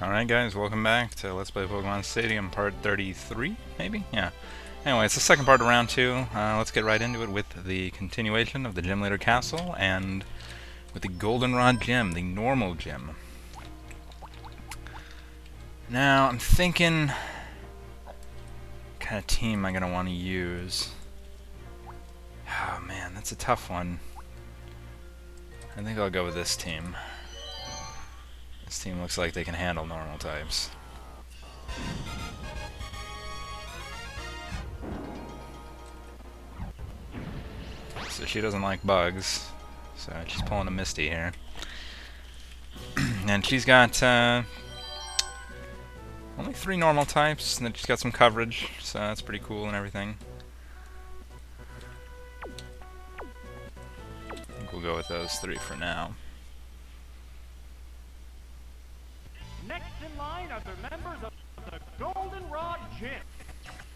Alright guys, welcome back to Let's Play Pokemon Stadium Part 33, maybe? Yeah. Anyway, it's the second part of Round 2. Let's get right into it with the continuation of the Gym Leader Castle, and with the Goldenrod Gym, the normal gym. Now, I'm thinking... what kind of team am I going to want to use? Oh man, that's a tough one. I think I'll go with this team. This team looks like they can handle normal types. So she doesn't like bugs, so she's pulling a Misty here. And she's got only 3 normal types, and then she's got some coverage, so that's pretty cool and everything. I think we'll go with those 3 for now. Next in line are the members of the Goldenrod Gym.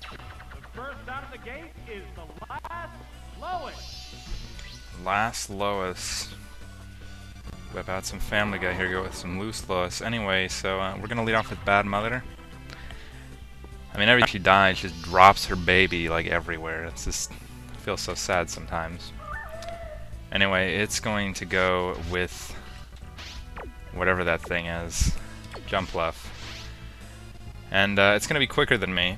The first out of the gate is the Last Lois. Last Lois. Whip out some Family Guy here, go with some Loose Lois. Anyway, so we're gonna lead off with Bad Mother. I mean, every time she dies, she just drops her baby like everywhere. It's just, I feel so sad sometimes. Anyway, it's going to go with whatever that thing is. Jumpluff. And it's going to be quicker than me.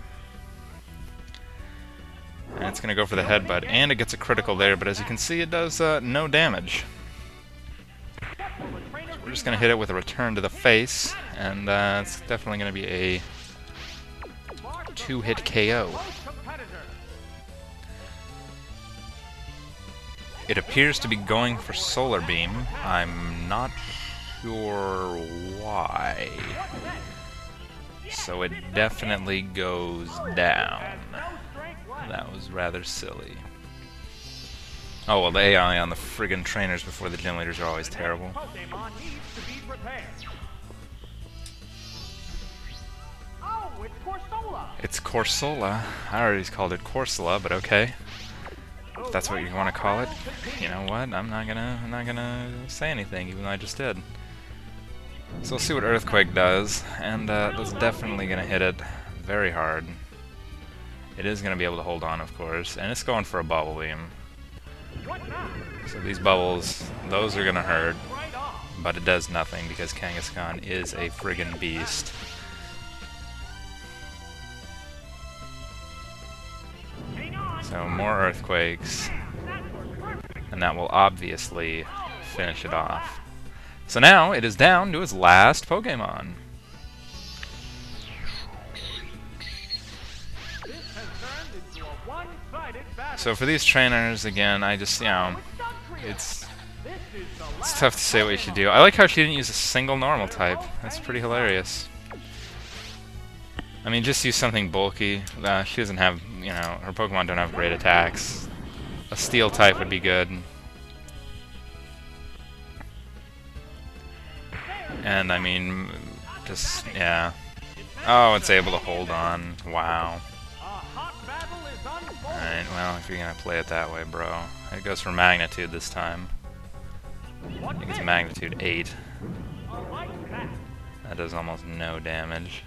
And it's going to go for the headbutt. And it gets a critical there, but as you can see, it does no damage. We're just going to hit it with a return to the face. And it's definitely going to be a 2-hit KO. It appears to be going for Solar Beam. I'm not sure why. So it definitely goes down. That was rather silly. Oh well, the AI on the friggin' trainers before the gym leaders are always terrible. It's Corsola. I already called it Corsola, but okay. If that's what you want to call it, you know what? I'm not gonna say anything, even though I just did. So we'll see what Earthquake does, and that's definitely gonna hit it very hard. It is gonna be able to hold on, of course, and it's going for a Bubble Beam. So these bubbles, those are gonna hurt, but it does nothing because Kangaskhan is a friggin' beast. So more Earthquakes, and that will obviously finish it off. So now it is down to its last Pokemon. So for these trainers, again, I just, you know, it's tough to say what you should do. I like how she didn't use a single normal type. That's pretty hilarious. I mean, just use something bulky. She doesn't have, you know, her Pokemon don't have great attacks. A Steel type would be good. And, I mean, just, yeah. Oh, it's able to hold on. Wow. Alright, well, if you're gonna play it that way, bro. It goes for Magnitude this time. I think it's Magnitude 8. That does almost no damage.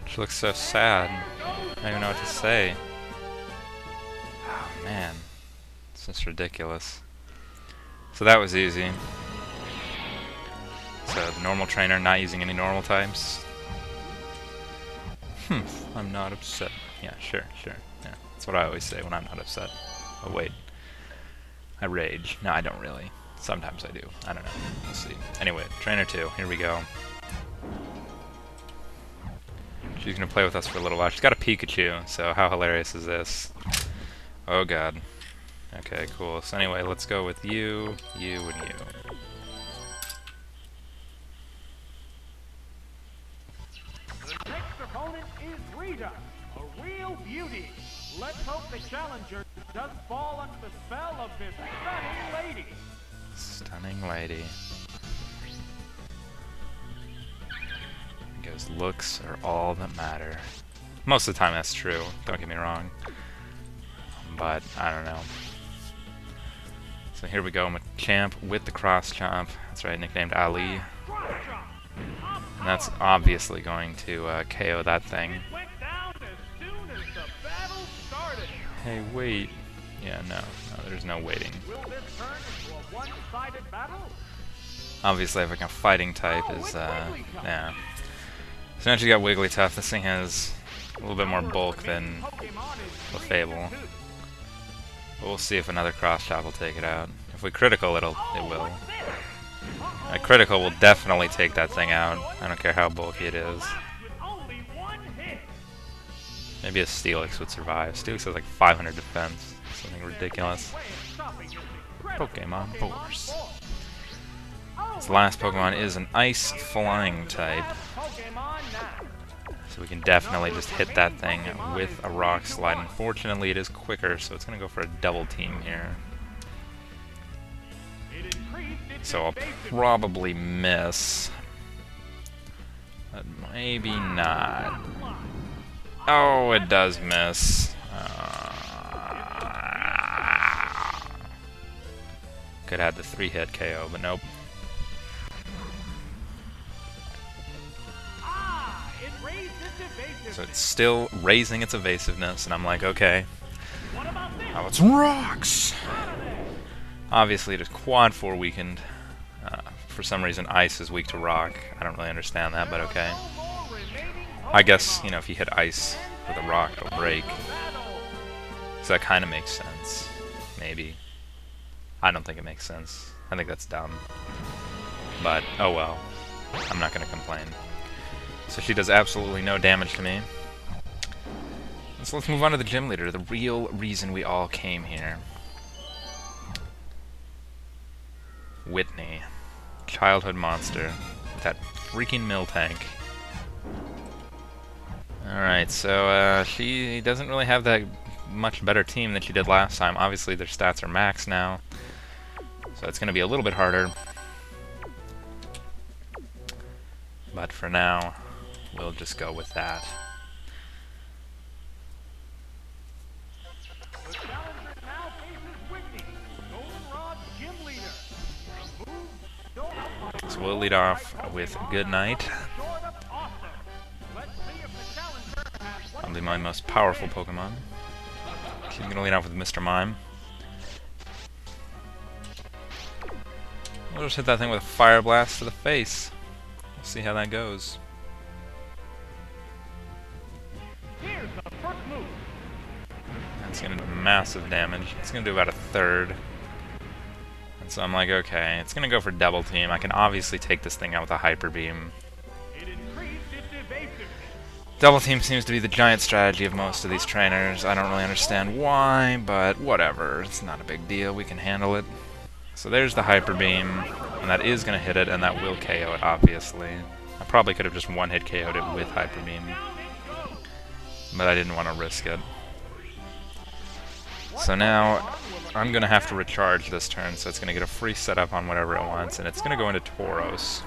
She looks so sad. I don't even know what to say. Oh man, it's just ridiculous. So that was easy. So the normal trainer not using any normal types. I'm not upset. Yeah, sure. Yeah, that's what I always say when I'm not upset. Oh wait, I rage. No, I don't really. Sometimes I do. I don't know. We'll see. Anyway, Trainer 2. Here we go. She's gonna play with us for a little while. She's got a Pikachu, so how hilarious is this? Oh god. Okay, cool. So anyway, let's go with you, you, and you. The next opponent is Rita, a real beauty. Let's hope the challenger does fall under the spell of this stunning lady. Stunning lady. Because looks are all that matter. Most of the time that's true, don't get me wrong. but I don't know. So here we go, Machamp with the cross chomp. That's right, nicknamed Ali. And that's obviously going to KO that thing. Hey, wait. Yeah, no, there's no waiting. Obviously, having a fighting type is, yeah. So now you got Wigglytuff. This thing has a little bit more bulk than Clefable. But we'll see if another cross chop will take it out. If we critical, it will. A critical will definitely take that thing out. I don't care how bulky it is. Maybe a Steelix would survive. Steelix has like 500 defense. Something ridiculous. Pokemon Force. This last Pokemon is an Ice Flying type. So we can definitely just hit that thing with a Rock Slide. Unfortunately, it is quicker, so it's going to go for a double team here. So I'll probably miss. But maybe not. Oh, it does miss. Could have had the 3-hit KO, but nope. So it's still raising its evasiveness, and I'm like, okay. Oh, it's rocks! Obviously, it is Quad 4 weakened. For some reason, Ice is weak to Rock. I don't really understand that, but okay. I guess, you know, if you hit Ice with a Rock, it'll break. So that kind of makes sense. Maybe. I don't think it makes sense. I think that's dumb. But, oh well. I'm not going to complain. So she does absolutely no damage to me. So let's move on to the gym leader, the real reason we all came here. Whitney. Childhood monster. With that freaking Miltank. Alright, so she doesn't really have that much better team than she did last time. Obviously their stats are max now. So it's going to be a little bit harder. But for now, we'll just go with that. So we'll lead off with Good Night. Probably my most powerful Pokemon. She's going to lead off with Mr. Mime. We'll just hit that thing with a Fire Blast to the face. We'll see how that goes. That's going to do massive damage. It's going to do about a third. And so I'm like, okay, it's going to go for double team. I can obviously take this thing out with a Hyper Beam. Double team seems to be the giant strategy of most of these trainers. I don't really understand why, but whatever. It's not a big deal. We can handle it. So there's the Hyper Beam, and that is going to hit it, and that will KO it, obviously. I probably could have just one-hit KO'd it with Hyper Beam, but I didn't want to risk it. So now, I'm going to have to recharge this turn, so it's going to get a free setup on whatever it wants, and it's going to go into Tauros.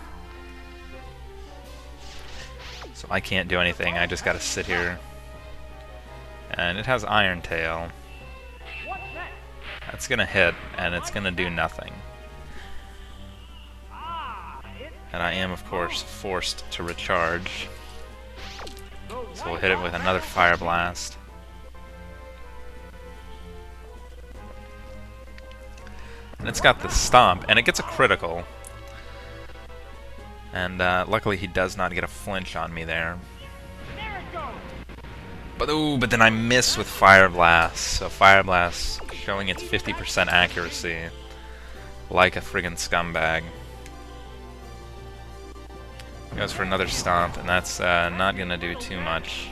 So I can't do anything, I just got to sit here. And it has Iron Tail. That's going to hit, and it's going to do nothing. And I am, of course, forced to recharge. So we'll hit it with another Fire Blast. And it's got the Stomp, and it gets a critical. And luckily he does not get a flinch on me there. But ooh, but then I miss with Fire Blast. So Fire Blast showing its 50% accuracy. Like a friggin' scumbag. Goes for another Stomp, and that's not gonna do too much.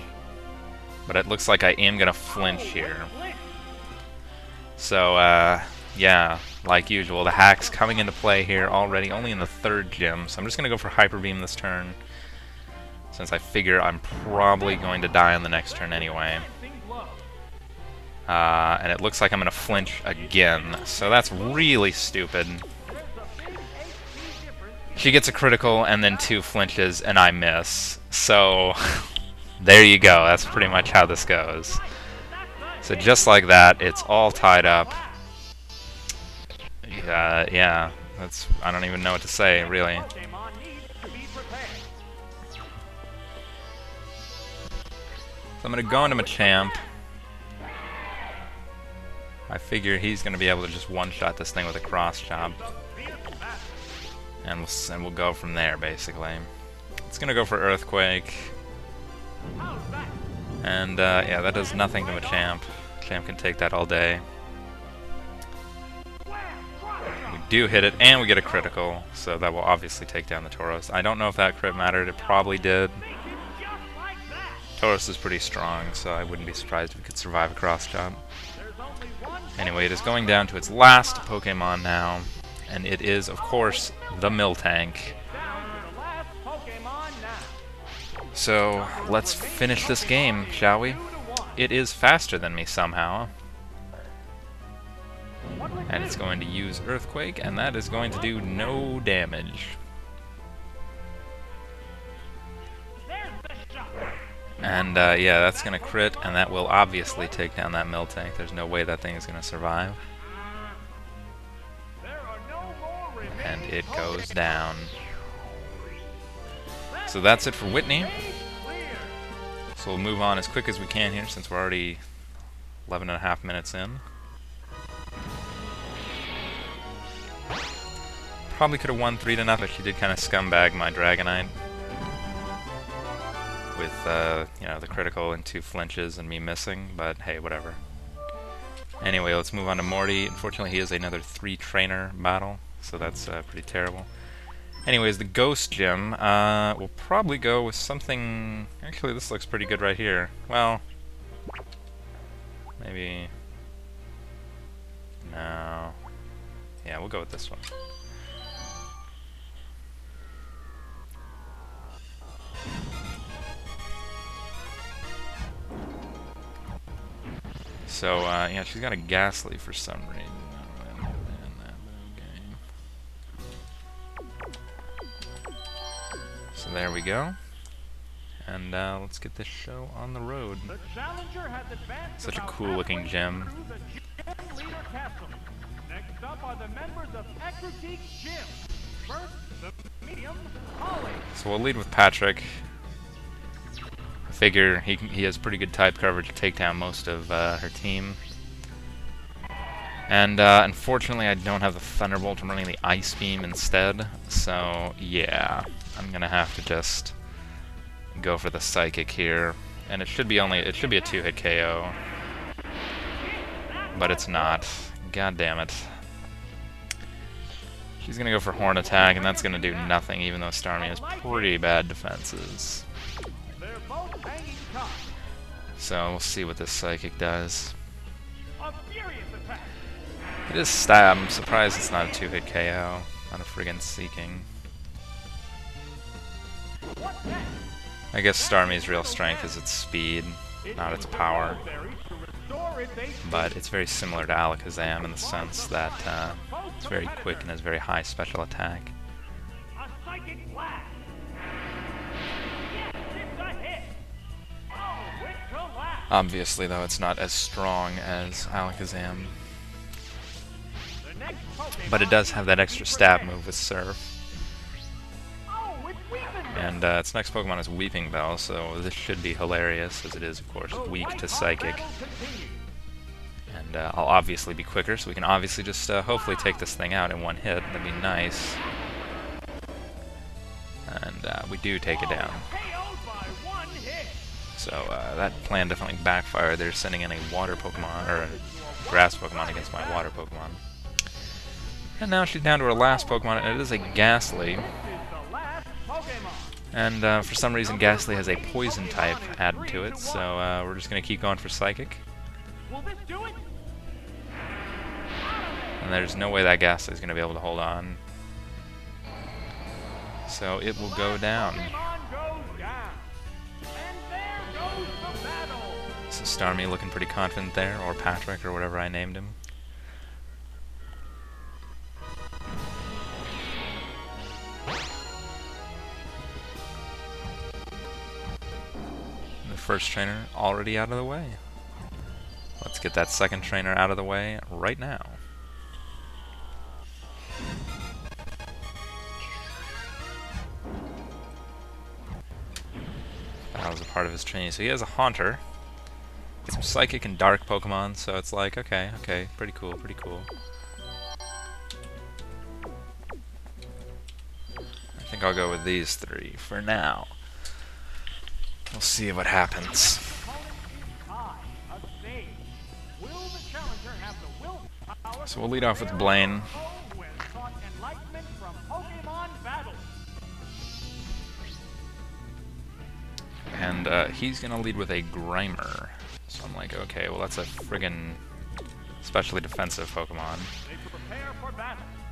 But it looks like I am gonna flinch here. So, yeah, like usual, the hack's coming into play here already, only in the third gym. So I'm just gonna go for Hyper Beam this turn, since I figure I'm probably going to die on the next turn anyway. And it looks like I'm gonna flinch again, so that's really stupid. She gets a critical and then 2 flinches, and I miss. So, there you go. That's pretty much how this goes. So just like that, it's all tied up. Yeah, that's, I don't even know what to say, really. So I'm gonna go into Machamp. I figure he's gonna be able to just one-shot this thing with a cross chop, and we'll go from there, basically. It's gonna go for Earthquake, and yeah, that does nothing to Machamp. Machamp can take that all day. We do hit it, and we get a critical, so that will obviously take down the Tauros. I don't know if that crit mattered. It probably did. Tauros is pretty strong, so I wouldn't be surprised if it could survive a cross chop. Anyway, it is going down to its last Pokemon now, and it is, of course, the Miltank. So, let's finish this game, shall we? It is faster than me somehow. And it's going to use Earthquake, and that is going to do no damage. And yeah, that's going to crit, and that will obviously take down that Miltank. There's no way that thing is going to survive. And it goes down. So that's it for Whitney. So we'll move on as quick as we can here, since we're already 11.5 minutes in. Probably could have won 3-0, but she did kind of scumbag my Dragonite with, you know, the critical and 2 flinches and me missing, but hey, whatever. Anyway, let's move on to Morty. Unfortunately, he is another 3-trainer battle, so that's pretty terrible. Anyways, the Ghost Gym, we'll probably go with something... Actually, this looks pretty good right here. Well, maybe... No. Yeah, we'll go with this one. So, yeah, she's got a Ghastly for some reason. I don't understand that, but okay. So there we go. And let's get this show on the road. Such a cool looking gym. Next up are the members of Ecruteak Gym. First, the medium, Holly. So we'll lead with Patrick. I figure he has pretty good type coverage to take down most of her team. And unfortunately I don't have the Thunderbolt. I'm running the Ice Beam instead. So yeah, I'm gonna have to just go for the Psychic here. And it should be a 2-hit KO. But it's not. God damn it. She's gonna go for Horn Attack, and that's gonna do nothing, even though Starmie has pretty bad defenses. So we'll see what this Psychic does. It is stab. I'm surprised it's not a 2-hit KO. Not a friggin' Seeking. I guess Starmie's real strength is its speed, not its power. But it's very similar to Alakazam in the sense that it's very quick and has very high special attack. Obviously, though, it's not as strong as Alakazam. But it does have that extra stab move with Surf. And its next Pokemon is Weeping Bell, so this should be hilarious, as it is, of course, weak to Psychic. And I'll obviously be quicker, so we can obviously just hopefully take this thing out in one hit. That'd be nice. And we do take it down. So that plan definitely backfired. They're sending in a water Pokemon, or a grass Pokemon against my water Pokemon. And now she's down to her last Pokemon, and it is a Ghastly. And for some reason Ghastly has a Poison type added to it, so we're just going to keep going for Psychic. And there's no way that Ghastly is going to be able to hold on. So it will go down. So Starmie looking pretty confident there, or Patrick, or whatever I named him. The first trainer already out of the way. Let's get that second trainer out of the way right now. That was a part of his training. So he has a Haunter, some Psychic and Dark Pokemon, so it's like, okay, pretty cool, pretty cool. I think I'll go with these three for now. We'll see what happens. So we'll lead off with Blaine. And he's gonna lead with a Grimer. So I'm like, okay, well that's a friggin' specially defensive Pokemon.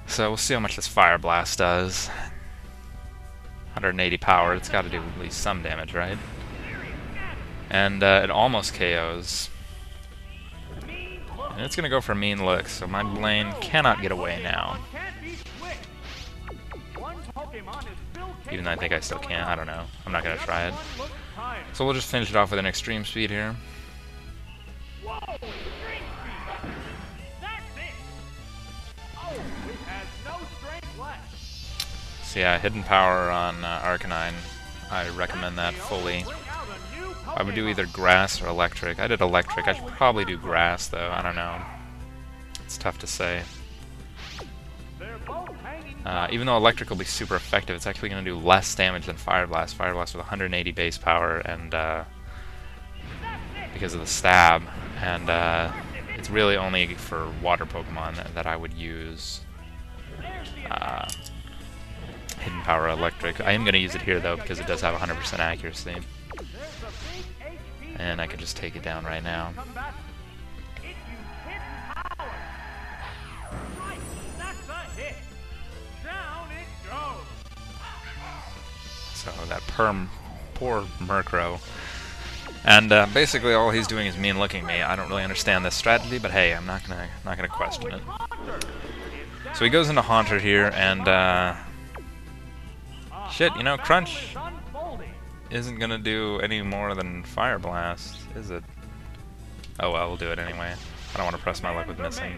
So we'll see how much this Fire Blast does. 180 power, it's gotta do at least some damage, right? And it almost KOs. And it's gonna go for Mean Look, so my Blaine cannot get away now. Even though I think I still can, I don't know. I'm not gonna try it. So we'll just finish it off with an Extreme Speed here. So yeah, Hidden Power on Arcanine. I recommend that fully. I would do either Grass or Electric. I did Electric. I should probably do Grass, though. I don't know. It's tough to say. Even though Electric will be super effective, it's actually going to do less damage than Fire Blast. Fire Blast with 180 base power, and because of the stab. And it's really only for Water Pokemon that I would use Hidden Power Electric. I am going to use it here, though, because it does have 100% accuracy. And I can just take it down right now. So that poor Murkrow. And basically all he's doing is mean looking me. I don't really understand this strategy, but hey, I'm not gonna question it. So he goes into Haunter here, and shit, you know, Crunch isn't gonna do any more than Fire Blast, is it? Oh well, we'll do it anyway. I don't want to press my luck with missing.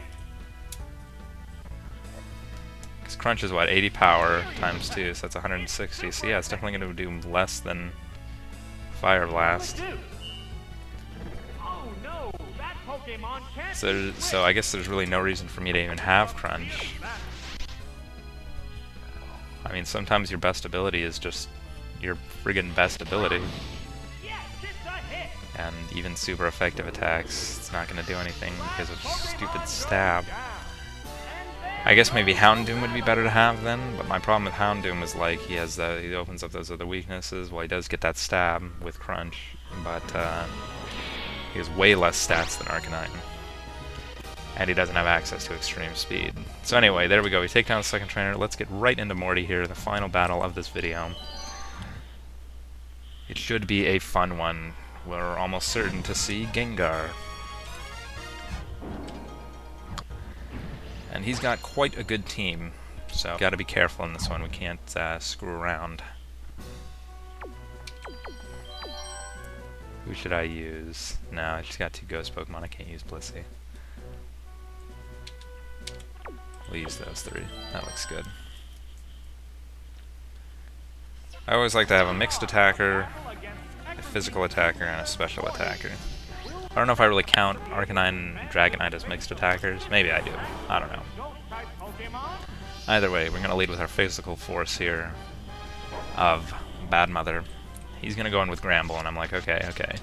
Because Crunch is what, 80 power times 2, so that's 160. So yeah, it's definitely gonna do less than Fire Blast. So I guess there's really no reason for me to even have Crunch. I mean, sometimes your best ability is just your friggin' best ability. And even super effective attacks, it's not going to do anything because of stupid stab. I guess maybe Houndoom would be better to have then, but my problem with Houndoom is like he opens up those other weaknesses. Well, he does get that stab with Crunch, but he has way less stats than Arcanine. And he doesn't have access to Extreme Speed. So anyway, there we go. We take down the second trainer. Let's get right into Morty here, the final battle of this video. It should be a fun one. We're almost certain to see Gengar. And he's got quite a good team, so gotta be careful in this one. We can't screw around. Who should I use? No, she's got 2 Ghost Pokemon. I can't use Blissey. We'll use those 3. That looks good. I always like to have a mixed attacker, a physical attacker, and a special attacker. I don't know if I really count Arcanine and Dragonite as mixed attackers. Maybe I do. I don't know. Either way, we're going to lead with our physical force here of Bad Mother. He's going to go in with Gramble, and I'm like, okay.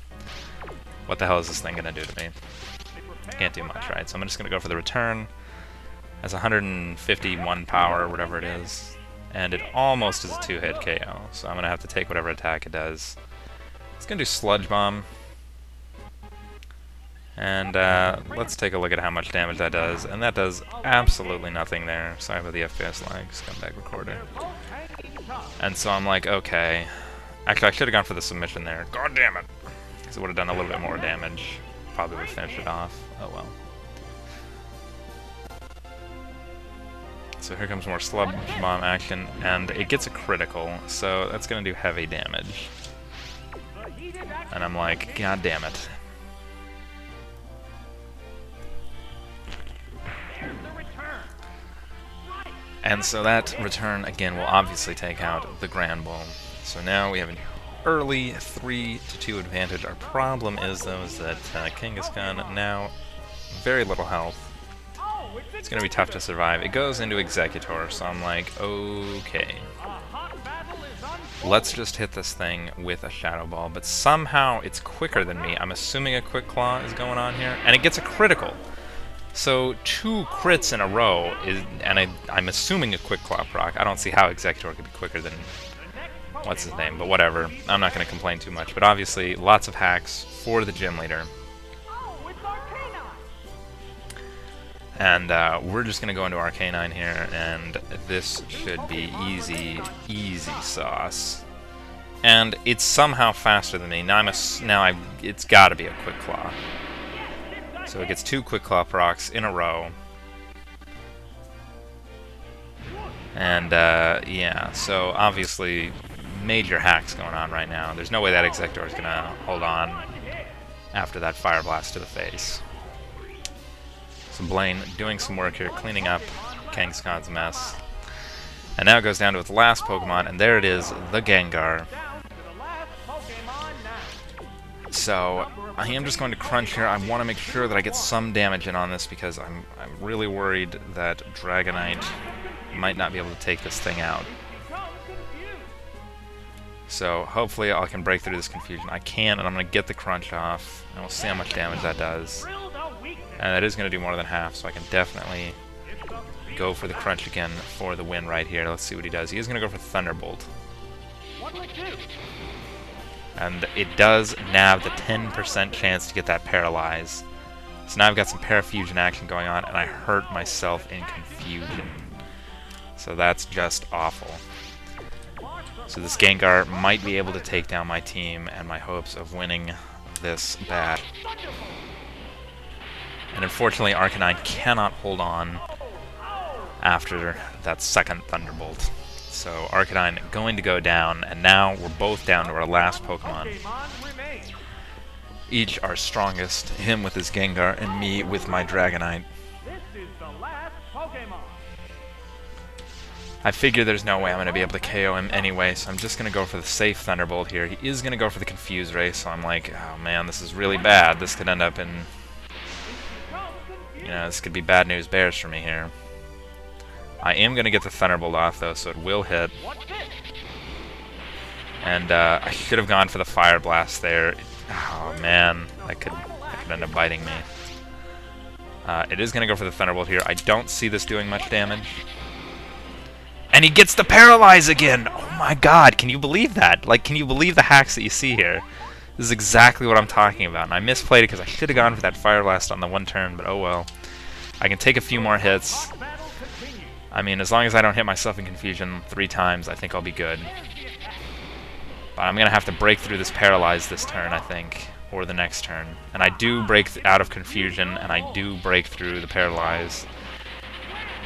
What the hell is this thing going to do to me? Can't do much, right? So I'm just going to go for the return. Has 151 power, or whatever it is. And it almost is a 2-hit KO, so I'm going to have to take whatever attack it does. It's going to do Sludge Bomb. And let's take a look at how much damage that does. And that does absolutely nothing there. Sorry about the FPS lag, scumbag recorder. And so I'm like, okay. Actually, I should have gone for the submission there. God damn it! Because it would have done a little bit more damage. Probably would have finished it off. Oh well. So here comes more Sludge Bomb action, and it gets a critical, so that's going to do heavy damage. And I'm like, god damn it. And so that return, again, will obviously take out the Grand Bull. So now we have an early 3-2 advantage. Our problem is, though, is that Kangaskhan now very little health. It's going to be tough to survive. It goes into Executor, so I'm like, okay. Let's just hit this thing with a Shadow Ball, but somehow it's quicker than me. I'm assuming a Quick Claw is going on here, and it gets a critical. So 2 crits in a row, and I'm assuming a Quick Claw proc. I don't see how Executor could be quicker than what's his name, but whatever. I'm not going to complain too much, but obviously lots of hacks for the gym leader. And we're just going to go into Arcanine here, and this should be easy sauce. And it's somehow faster than me. It's got to be a Quick Claw. So it gets 2 Quick Claw procs in a row. And yeah, so obviously major hacks going on right now. There's no way that Executor is going to hold on after that Fire Blast to the face. So Blaine doing some work here, cleaning up Kangaskhan's mess. And now it goes down to its last Pokemon, and there it is, the Gengar. So I am just going to crunch here. I want to make sure that I get some damage in on this because I'm really worried that Dragonite might not be able to take this thing out. So hopefully I can break through this confusion. I can, and I'm going to get the crunch off, and we'll see how much damage that does. And that is going to do more than half, so I can definitely go for the crunch again for the win right here. Let's see what he does. He is going to go for Thunderbolt. And it does nab the 10% chance to get that Paralyze. So now I've got some Parafusion action going on, and I hurt myself in Confusion. So that's just awful. So this Gengar might be able to take down my team and my hopes of winning this battle. And unfortunately, Arcanine cannot hold on after that second Thunderbolt. So Arcanine going to go down, and now we're both down to our last Pokemon. Each our strongest, him with his Gengar, and me with my Dragonite. I figure there's no way I'm going to be able to KO him anyway, so I'm just going to go for the safe Thunderbolt here. He is going to go for the Confuse Ray, so I'm like, oh man, this is really bad. This could end up in... You know, this could be bad news bears for me here. I am going to get the Thunderbolt off, though, so it will hit. And I should have gone for the Fire Blast there. Oh, man. That could end up biting me. It is going to go for the Thunderbolt here. I don't see this doing much damage. And he gets the Paralyze again! Oh my god, can you believe that? Like, can you believe the hacks that you see here? This is exactly what I'm talking about, and I misplayed it because I should have gone for that Fire Blast on the one turn, but oh well. I can take a few more hits. I mean, as long as I don't hit myself in Confusion 3 times, I think I'll be good. But I'm going to have to break through this Paralyze this turn, I think, or the next turn. And I do break out of Confusion, and I do break through the Paralyze.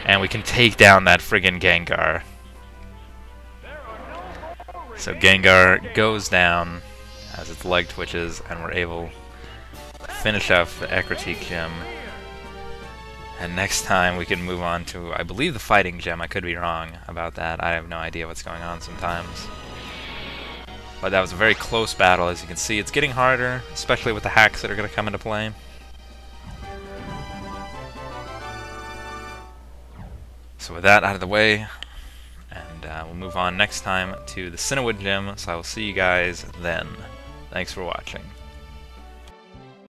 And we can take down that friggin' Gengar. So Gengar goes down as its leg twitches, and we're able to finish off the Ecruteak Gym. And next time we can move on to, I believe, the Fighting Gym. I could be wrong about that. I have no idea what's going on sometimes. But that was a very close battle, as you can see. It's getting harder, especially with the hacks that are going to come into play. So with that out of the way, and we'll move on next time to the Cinewood Gym, so I will see you guys then. Thanks for watching.